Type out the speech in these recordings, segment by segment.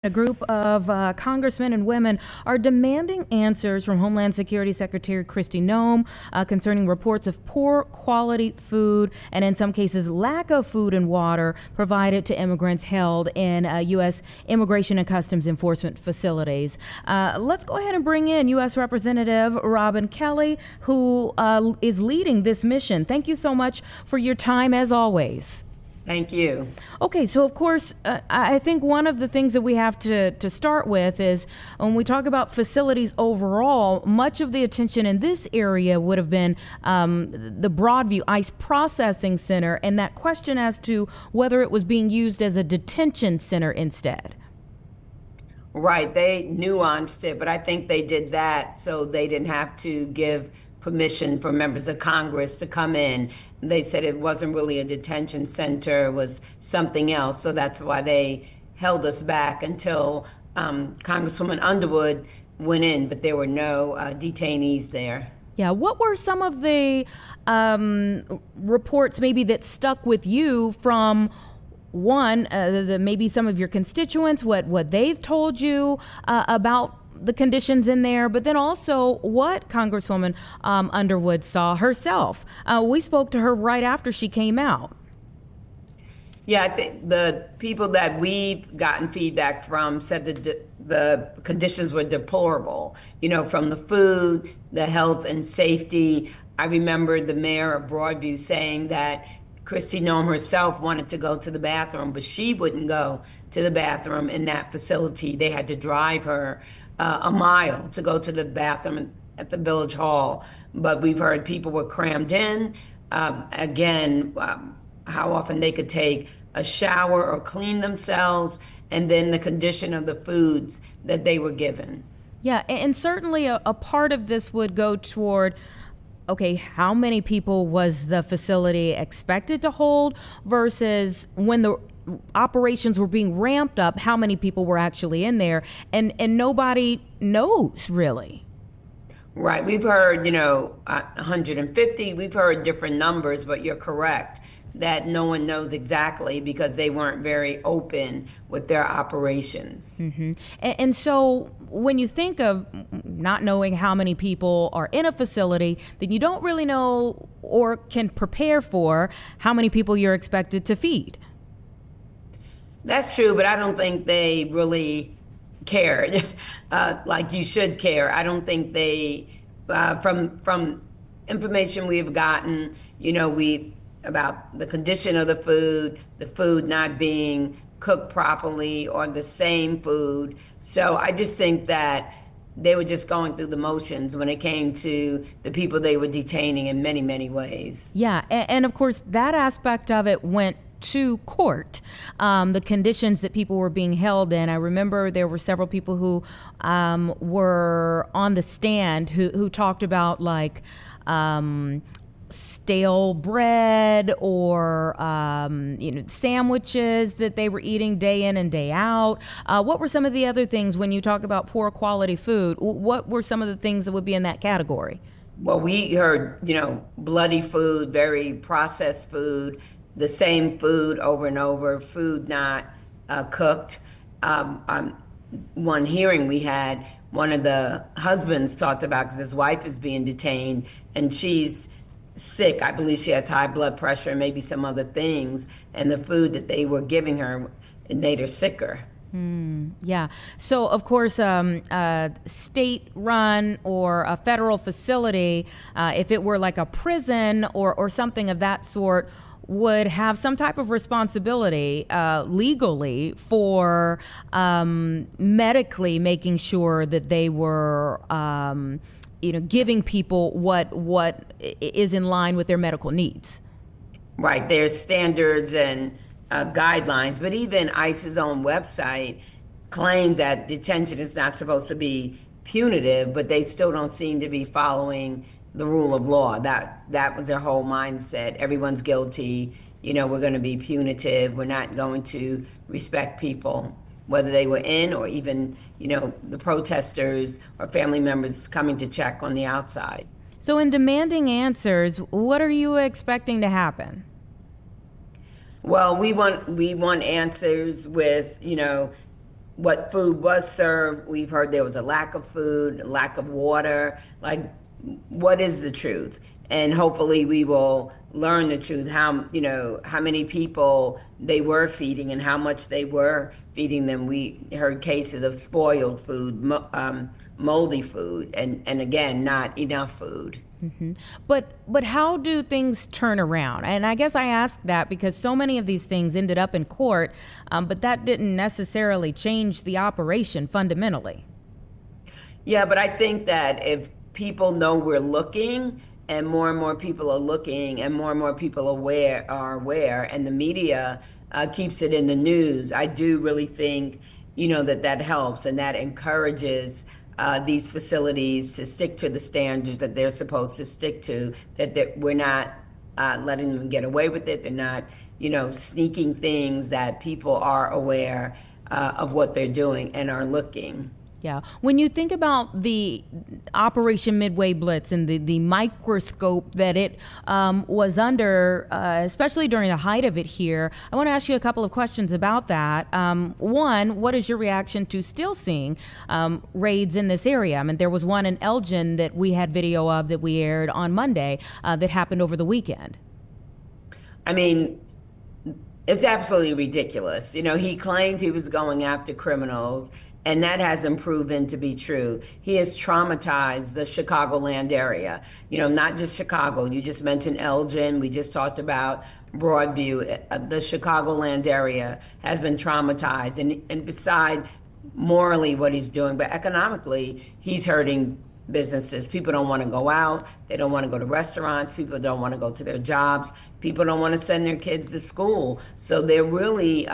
A group of congressmen and women are demanding answers from Homeland Security Secretary Kristi Noem concerning reports of poor quality food and, in some cases, lack of food and water provided to immigrants held in U.S. Immigration and Customs Enforcement facilities. Let's go ahead and bring in U.S. Representative Robin Kelly, who is leading this mission. Thank you so much for your time, as always. Thank you. Okay, so of course, I think one of the things that we have to start with is when we talk about facilities overall, much of the attention in this area would have been the Broadview ICE processing center, and that question as to whether it was being used as a detention center instead. Right, they nuanced it, but I think they did that so they didn't have to give permission for members of Congress to come in. They said it wasn't really a detention center, it was something else. So that's why they held us back until Congresswoman Underwood went in, but there were no detainees there. Yeah, what were some of the reports maybe that stuck with you from one, maybe some of your constituents, what they've told you about the conditions in there, but then also what Congresswoman Underwood saw herself. We spoke to her right after she came out. Yeah, I think the people that we've gotten feedback from said that the conditions were deplorable, from the food, the health and safety. I remember the mayor of Broadview saying that Kristi Noem herself wanted to go to the bathroom, but she wouldn't go to the bathroom in that facility. They had to drive her a mile to go to the bathroom at the Village Hall. But we've heard people were crammed in. How often they could take a shower or clean themselves, and then the condition of the foods that they were given. Yeah, and certainly a part of this would go toward, okay, how many people was the facility expected to hold versus when the operations were being ramped up, how many people were actually in there, and nobody knows really. Right, we've heard 150, we've heard different numbers, but you're correct that no one knows exactly because they weren't very open with their operations. Mm-hmm. And so when you think of not knowing how many people are in a facility, then you don't really know or can prepare for how many people you're expected to feed. That's true, but I don't think they really cared like you should care. I don't think they, from information we've gotten, about the condition of the food not being cooked properly or the same food. So I just think that they were just going through the motions when it came to the people they were detaining in many, many ways. Yeah, and of course that aspect of it went to court, the conditions that people were being held in. I remember there were several people who were on the stand who talked about like stale bread or sandwiches that they were eating day in and day out. What were some of the other things when you talk about poor quality food? What were some of the things that would be in that category? Well, we heard, bloody food, very processed food, the same food over and over, food not cooked. One hearing we had, one of the husbands talked about, because his wife is being detained and she's sick. I believe she has high blood pressure and maybe some other things. And the food that they were giving her, it made her sicker. Yeah. So, of course, state-run or a federal facility, if it were like a prison or something of that sort, would have some type of responsibility legally for medically making sure that they were giving people what is in line with their medical needs. Right, there's standards and guidelines, but even ICE's own website claims that detention is not supposed to be punitive, but they still don't seem to be following the rule of law. That was their whole mindset. Everyone's guilty. We're going to be punitive. We're not going to respect people, whether they were in or even, the protesters or family members coming to check on the outside. So in demanding answers, what are you expecting to happen? Well, we want answers with, what food was served. We've heard there was a lack of food, a lack of water. Like, what is the truth? And hopefully we will learn the truth, how many people they were feeding and how much they were feeding them. We heard cases of spoiled food, moldy food, and again, not enough food. Mm-hmm. But how do things turn around? And I guess I ask that because so many of these things ended up in court, but that didn't necessarily change the operation fundamentally. Yeah, but I think that if people know we're looking, and more people are looking, and more people are aware, and the media keeps it in the news, I do really think, that helps, and that encourages these facilities to stick to the standards that they're supposed to stick to, that we're not letting them get away with it. They're not, sneaking things, that people are aware of what they're doing and are looking. Yeah. When you think about the Operation Midway Blitz and the microscope that it was under, especially during the height of it here, I want to ask you a couple of questions about that. One, what is your reaction to still seeing raids in this area? I mean, there was one in Elgin that we had video of that we aired on Monday that happened over the weekend. I mean, it's absolutely ridiculous. He claimed he was going after criminals, and that hasn't proven to be true. He has traumatized the Chicagoland area. Not just Chicago. You just mentioned Elgin. We just talked about Broadview. The Chicagoland area has been traumatized. And beside morally what he's doing, but economically, he's hurting businesses. People don't want to go out. They don't want to go to restaurants. People don't want to go to their jobs. People don't want to send their kids to school. So they're really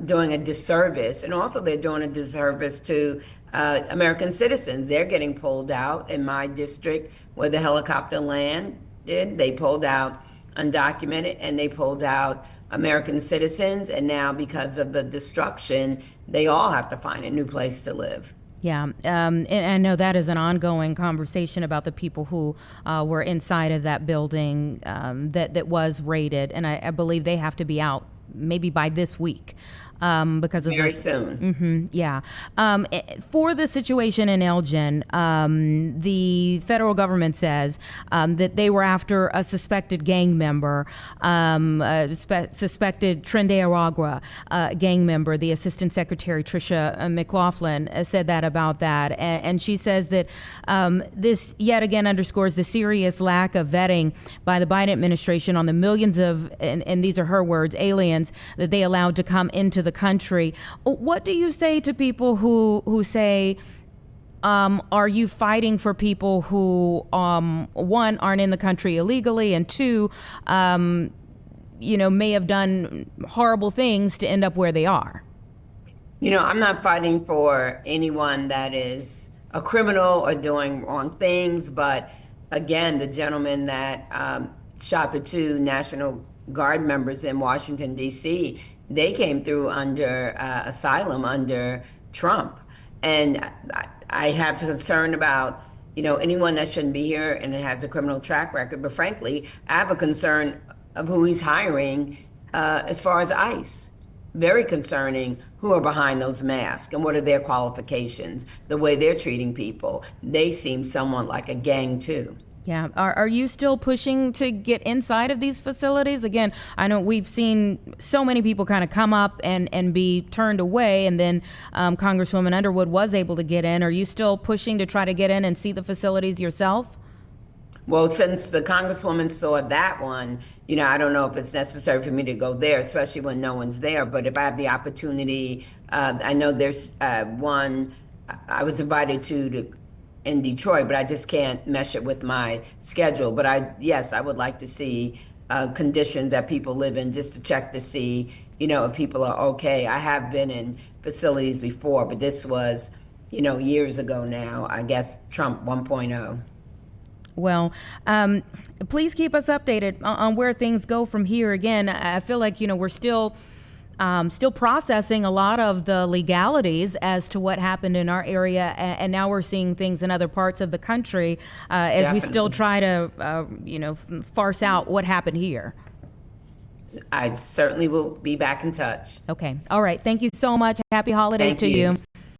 doing a disservice, and also they're doing a disservice to American citizens. They're getting pulled out. In my district, where the helicopter landed, they pulled out undocumented, and they pulled out American citizens, and now because of the destruction, they all have to find a new place to live. Yeah, and I know that is an ongoing conversation about the people who were inside of that building that was raided, and I believe they have to be out maybe by this week. Because of very soon. Mm-hmm, yeah. For the situation in Elgin, the federal government says that they were after a suspected gang member, suspected Trende Aragua gang member. The Assistant Secretary Tricia McLaughlin said that about that, and she says that this yet again underscores the serious lack of vetting by the Biden administration on the millions of, and these are her words, aliens that they allowed to come into the country. What do you say to people who say, are you fighting for people who, one, aren't in the country illegally, and two, may have done horrible things to end up where they are? I'm not fighting for anyone that is a criminal or doing wrong things, but again, the gentleman that shot the two National Guard members in Washington, D.C., they came through under asylum under Trump. And I have concern about, anyone that shouldn't be here and it has a criminal track record. But frankly, I have a concern of who he's hiring as far as ICE. Very concerning who are behind those masks and what are their qualifications, the way they're treating people. They seem somewhat like a gang too. Yeah. Are you still pushing to get inside of these facilities? Again, I know we've seen so many people kind of come up and be turned away, and then Congresswoman Underwood was able to get in. Are you still pushing to try to get in and see the facilities yourself? Well, since the Congresswoman saw that one, I don't know if it's necessary for me to go there, especially when no one's there. But if I have the opportunity, I know there's one I was invited to in Detroit, but I just can't mesh it with my schedule. But I would like to see conditions that people live in, just to check to see, if people are okay. I have been in facilities before, but this was, years ago now, I guess Trump 1.0. Well, please keep us updated on where things go from here. Again, I feel like, we're still processing a lot of the legalities as to what happened in our area, and now we're seeing things in other parts of the country as we still try to, farce out what happened here. I certainly will be back in touch. Okay. All right. Thank you so much. Happy holidays Thank to you. you.